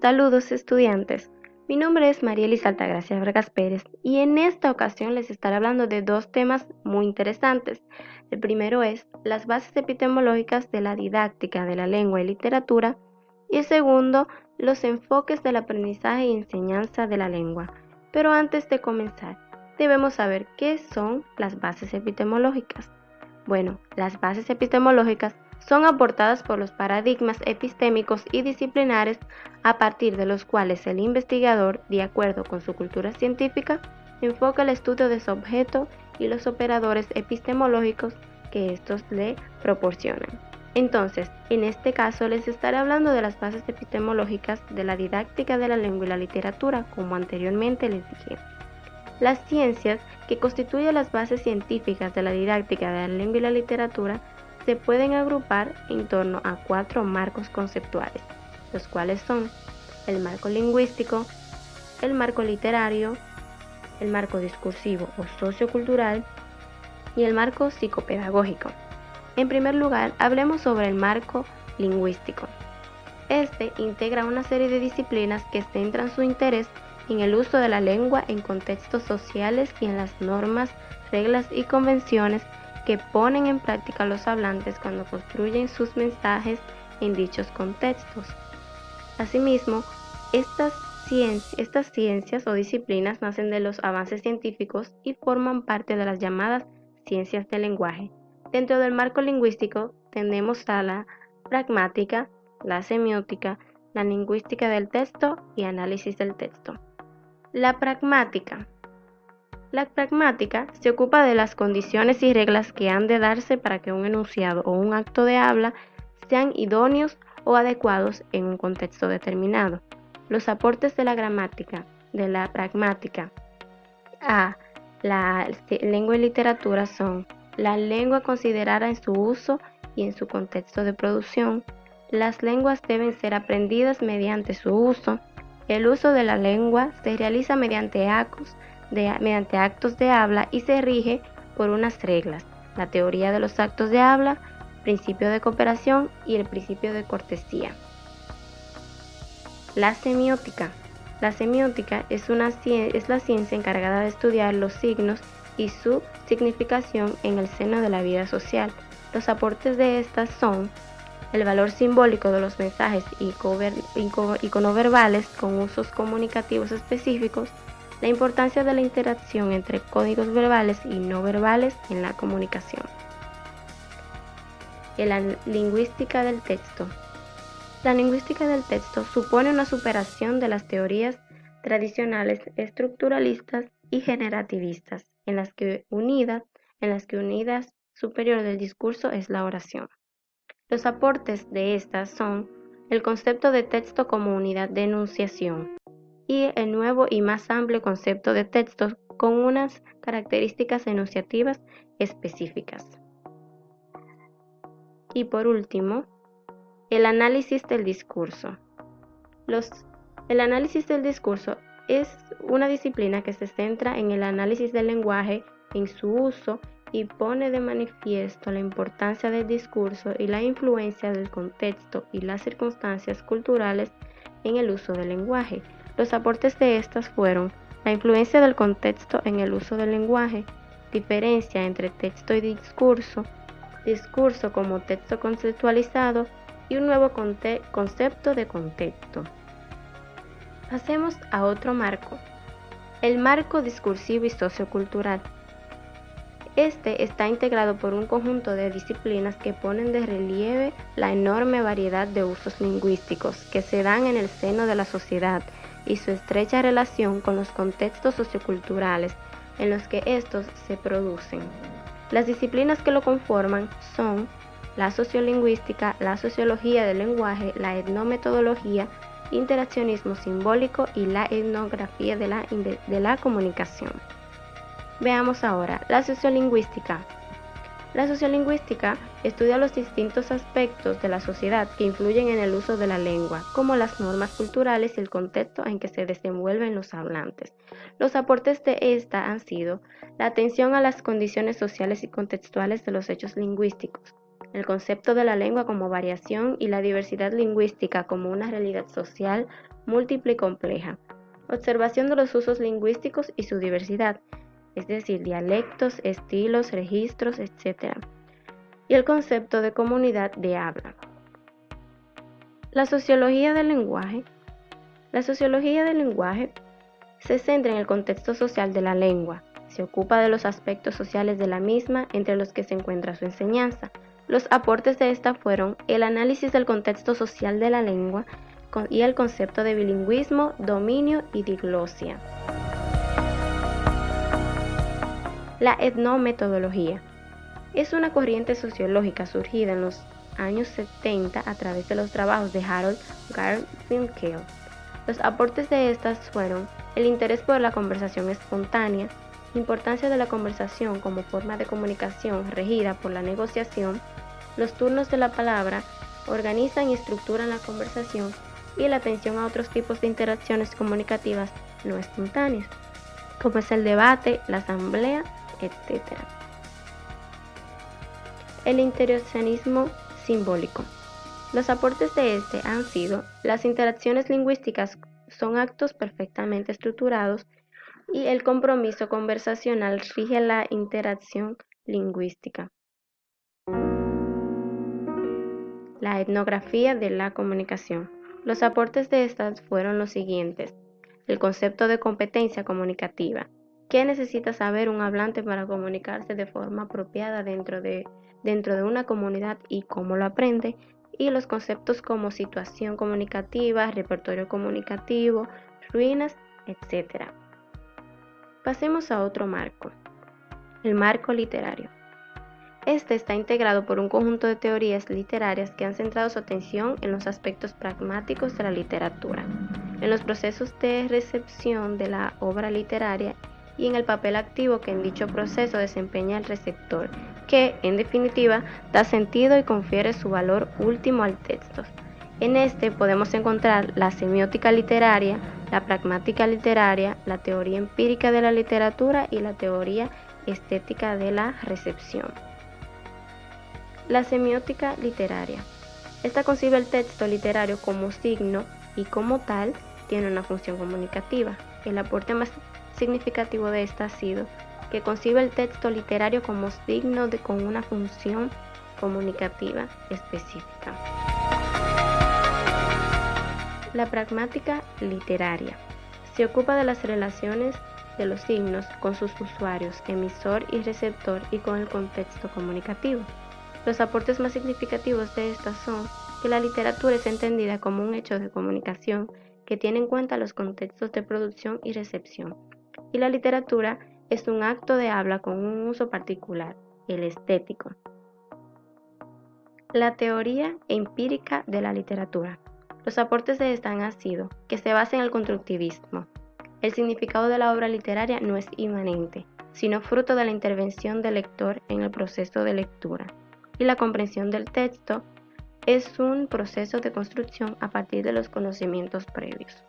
Saludos estudiantes, mi nombre es Marielis Altagracia Vargas Pérez y en esta ocasión les estaré hablando de dos temas muy interesantes. El primero es las bases epistemológicas de la didáctica de la lengua y literatura y el segundo, los enfoques del aprendizaje y enseñanza de la lengua. Pero antes de comenzar, debemos saber qué son las bases epistemológicas. Bueno, las bases epistemológicas son aportadas por los paradigmas epistémicos y disciplinares a partir de los cuales el investigador, de acuerdo con su cultura científica, enfoca el estudio de su objeto y los operadores epistemológicos que estos le proporcionan. Entonces, en este caso les estaré hablando de las bases epistemológicas de la didáctica de la lengua y la literatura, como anteriormente les dije. Las ciencias, que constituyen las bases científicas de la didáctica de la lengua y la literatura, se pueden agrupar en torno a 4 marcos conceptuales, los cuales son el marco lingüístico, el marco literario, el marco discursivo o sociocultural y el marco psicopedagógico. En primer lugar, hablemos sobre el marco lingüístico. Este integra una serie de disciplinas que centran su interés en el uso de la lengua en contextos sociales y en las normas, reglas y convenciones que ponen en práctica los hablantes cuando construyen sus mensajes en dichos contextos. Asimismo, estas ciencias o disciplinas nacen de los avances científicos y forman parte de las llamadas ciencias del lenguaje. Dentro del marco lingüístico tenemos a la pragmática, la semiótica, la lingüística del texto y análisis del texto. La pragmática se ocupa de las condiciones y reglas que han de darse para que un enunciado o un acto de habla sean idóneos o adecuados en un contexto determinado. Los aportes de la gramática, de la pragmática a la lengua y literatura son la lengua considerada en su uso y en su contexto de producción. Las lenguas deben ser aprendidas mediante su uso. El uso de la lengua se realiza mediante actos de habla y se rige por unas reglas, la teoría de los actos de habla, principio de cooperación y el principio de cortesía. La semiótica es la ciencia encargada de estudiar los signos y su significación en el seno de la vida social. Los aportes de estas son el valor simbólico de los mensajes iconoverbales con usos comunicativos específicos, la importancia de la interacción entre códigos verbales y no verbales en la comunicación. La lingüística del texto. La lingüística del texto supone una superación de las teorías tradicionales estructuralistas y generativistas, en las que unidad superior del discurso es la oración. Los aportes de estas son el concepto de texto como unidad de enunciación y el nuevo y más amplio concepto de texto con unas características enunciativas específicas. Y por último, el análisis del discurso. El análisis del discurso es una disciplina que se centra en el análisis del lenguaje, en su uso y pone de manifiesto la importancia del discurso y la influencia del contexto y las circunstancias culturales en el uso del lenguaje. Los aportes de estas fueron la influencia del contexto en el uso del lenguaje, diferencia entre texto y discurso como texto conceptualizado y un nuevo concepto de contexto. Pasemos a otro marco, el marco discursivo y sociocultural. Este está integrado por un conjunto de disciplinas que ponen de relieve la enorme variedad de usos lingüísticos que se dan en el seno de la sociedad y su estrecha relación con los contextos socioculturales en los que estos se producen. Las disciplinas que lo conforman son la sociolingüística, la sociología del lenguaje, la etnometodología, interaccionismo simbólico y la etnografía de la comunicación. Veamos ahora la sociolingüística. La sociolingüística estudia los distintos aspectos de la sociedad que influyen en el uso de la lengua, como las normas culturales y el contexto en que se desenvuelven los hablantes. Los aportes de esta han sido la atención a las condiciones sociales y contextuales de los hechos lingüísticos, el concepto de la lengua como variación y la diversidad lingüística como una realidad social múltiple y compleja, observación de los usos lingüísticos y su diversidad, es decir, dialectos, estilos, registros, etc. Y el concepto de comunidad de habla. La sociología del lenguaje. La sociología del lenguaje se centra en el contexto social de la lengua, se ocupa de los aspectos sociales de la misma entre los que se encuentra su enseñanza. Los aportes de esta fueron el análisis del contexto social de la lengua y el concepto de bilingüismo, dominio y diglosia. La etnometodología es una corriente sociológica surgida en los años 70 a través de los trabajos de Harold Garfinkel. Los aportes de estas fueron el interés por la conversación espontánea, importancia de la conversación como forma de comunicación regida por la negociación, los turnos de la palabra, organizan y estructuran la conversación y la atención a otros tipos de interacciones comunicativas no espontáneas, como es el debate, la asamblea, etc. El interaccionismo simbólico. Los aportes de este han sido: las interacciones lingüísticas son actos perfectamente estructurados y el compromiso conversacional rige la interacción lingüística. La etnografía de la comunicación. Los aportes de estas fueron los siguientes: el concepto de competencia comunicativa. ¿Qué necesita saber un hablante para comunicarse de forma apropiada dentro de una comunidad y cómo lo aprende? Y los conceptos como situación comunicativa, repertorio comunicativo, ruinas, etc. Pasemos a otro marco, el marco literario. Este está integrado por un conjunto de teorías literarias que han centrado su atención en los aspectos pragmáticos de la literatura, en los procesos de recepción de la obra literaria y en el papel activo que en dicho proceso desempeña el receptor, que, en definitiva, da sentido y confiere su valor último al texto. En este podemos encontrar la semiótica literaria, la pragmática literaria, la teoría empírica de la literatura y la teoría estética de la recepción. La semiótica literaria. Esta concibe el texto literario como signo y como tal tiene una función comunicativa. El aporte más significativo de esta ha sido que concibe el texto literario como signo con una función comunicativa específica. La pragmática literaria se ocupa de las relaciones de los signos con sus usuarios, emisor y receptor, y con el contexto comunicativo. Los aportes más significativos de estas son que la literatura es entendida como un hecho de comunicación que tiene en cuenta los contextos de producción y recepción, y la literatura es un acto de habla con un uso particular, el estético. La teoría empírica de la literatura. Los aportes de esta han sido que se basa en el constructivismo. El significado de la obra literaria no es inmanente, sino fruto de la intervención del lector en el proceso de lectura. Y la comprensión del texto es un proceso de construcción a partir de los conocimientos previos.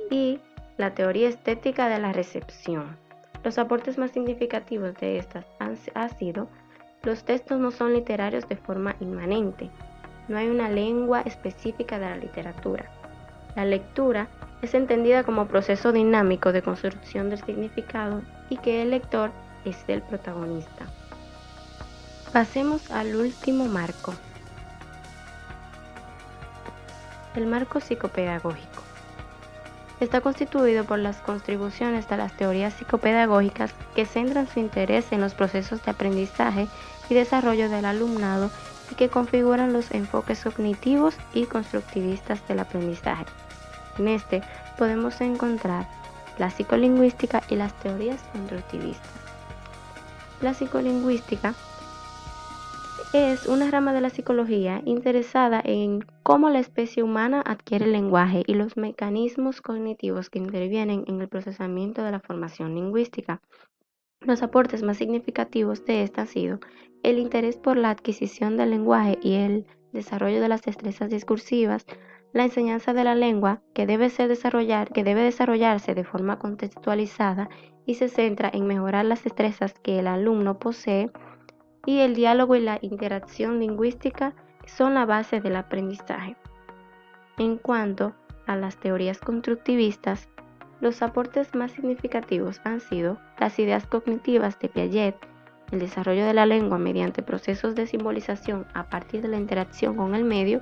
Y la teoría estética de la recepción. Los aportes más significativos de estas han sido: los textos no son literarios de forma inmanente, no hay una lengua específica de la literatura. La lectura es entendida como proceso dinámico de construcción del significado y que el lector es el protagonista. Pasemos al último marco, el marco psicopedagógico. Está constituido por las contribuciones de las teorías psicopedagógicas que centran su interés en los procesos de aprendizaje y desarrollo del alumnado y que configuran los enfoques cognitivos y constructivistas del aprendizaje. En este podemos encontrar la psicolingüística y las teorías constructivistas. La psicolingüística es una rama de la psicología interesada en cómo la especie humana adquiere el lenguaje y los mecanismos cognitivos que intervienen en el procesamiento de la formación lingüística. Los aportes más significativos de esta han sido el interés por la adquisición del lenguaje y el desarrollo de las destrezas discursivas, la enseñanza de la lengua que debe desarrollarse de forma contextualizada y se centra en mejorar las destrezas que el alumno posee y el diálogo y la interacción lingüística son la base del aprendizaje. En cuanto a las teorías constructivistas, los aportes más significativos han sido las ideas cognitivas de Piaget, el desarrollo de la lengua mediante procesos de simbolización a partir de la interacción con el medio,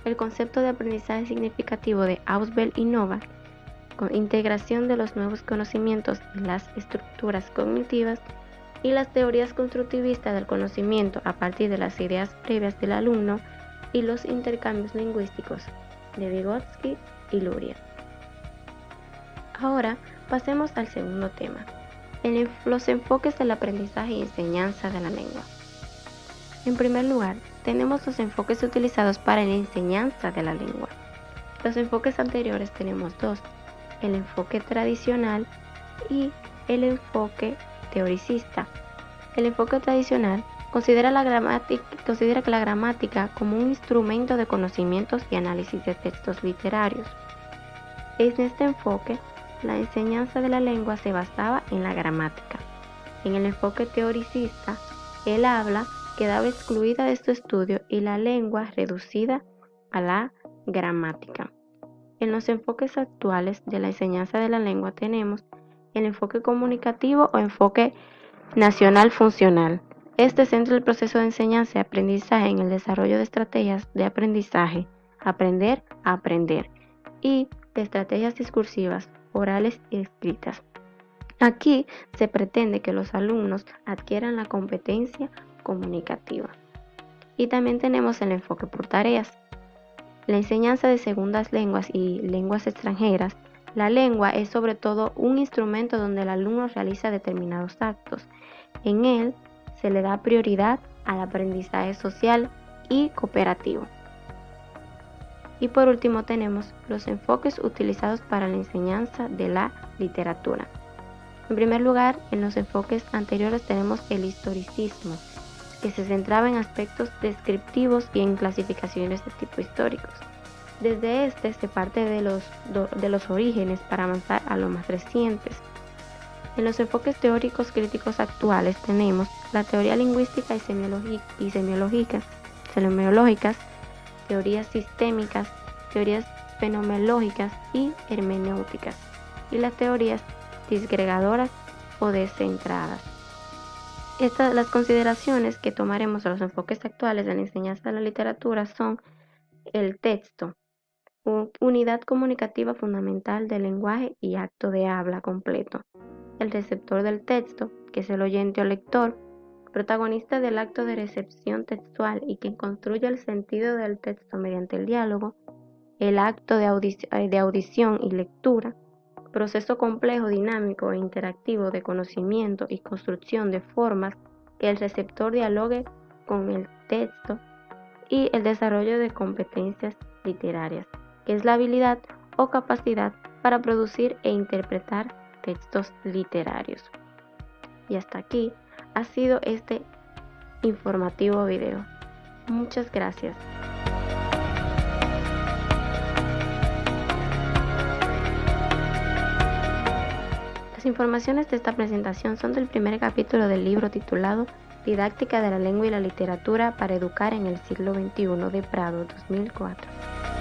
el concepto de aprendizaje significativo de Ausubel y Novak, con integración de los nuevos conocimientos en las estructuras cognitivas, y las teorías constructivistas del conocimiento a partir de las ideas previas del alumno y los intercambios lingüísticos de Vygotsky y Luria. Ahora pasemos al segundo tema, los enfoques del aprendizaje y enseñanza de la lengua. En primer lugar, tenemos los enfoques utilizados para la enseñanza de la lengua. Los enfoques anteriores tenemos dos, el enfoque tradicional y el enfoque teoricista. El enfoque tradicional considera que la gramática como un instrumento de conocimientos y análisis de textos literarios. En este enfoque, la enseñanza de la lengua se basaba en la gramática. En el enfoque teoricista, el habla quedaba excluida de este estudio y la lengua reducida a la gramática. En los enfoques actuales de la enseñanza de la lengua tenemos el enfoque comunicativo o enfoque nacional funcional. Este centra el proceso de enseñanza y aprendizaje en el desarrollo de estrategias de aprendizaje, aprender a aprender, y de estrategias discursivas, orales y escritas. Aquí se pretende que los alumnos adquieran la competencia comunicativa. Y también tenemos el enfoque por tareas. La enseñanza de segundas lenguas y lenguas extranjeras. La lengua es sobre todo un instrumento donde el alumno realiza determinados actos. En él se le da prioridad al aprendizaje social y cooperativo. Y por último tenemos los enfoques utilizados para la enseñanza de la literatura. En primer lugar, en los enfoques anteriores tenemos el historicismo, que se centraba en aspectos descriptivos y en clasificaciones de tipo históricos. Desde este se parte de los orígenes para avanzar a los más recientes. En los enfoques teóricos críticos actuales tenemos la teoría lingüística y semiológicas, teorías sistémicas, teorías fenomenológicas y hermenéuticas, y las teorías disgregadoras o descentradas. Las consideraciones que tomaremos de los enfoques actuales de la enseñanza de la literatura son el texto, unidad comunicativa fundamental del lenguaje y acto de habla completo. El receptor del texto, que es el oyente o lector, protagonista del acto de recepción textual y quien construye el sentido del texto mediante el diálogo. El acto de audición y lectura, proceso complejo, dinámico e interactivo de conocimiento y construcción de formas que el receptor dialogue con el texto, y el desarrollo de competencias literarias, que es la habilidad o capacidad para producir e interpretar textos literarios. Y hasta aquí ha sido este informativo video. Muchas gracias. Las informaciones de esta presentación son del primer capítulo del libro titulado Didáctica de la lengua y la literatura para educar en el siglo XXI de Prado, 2004.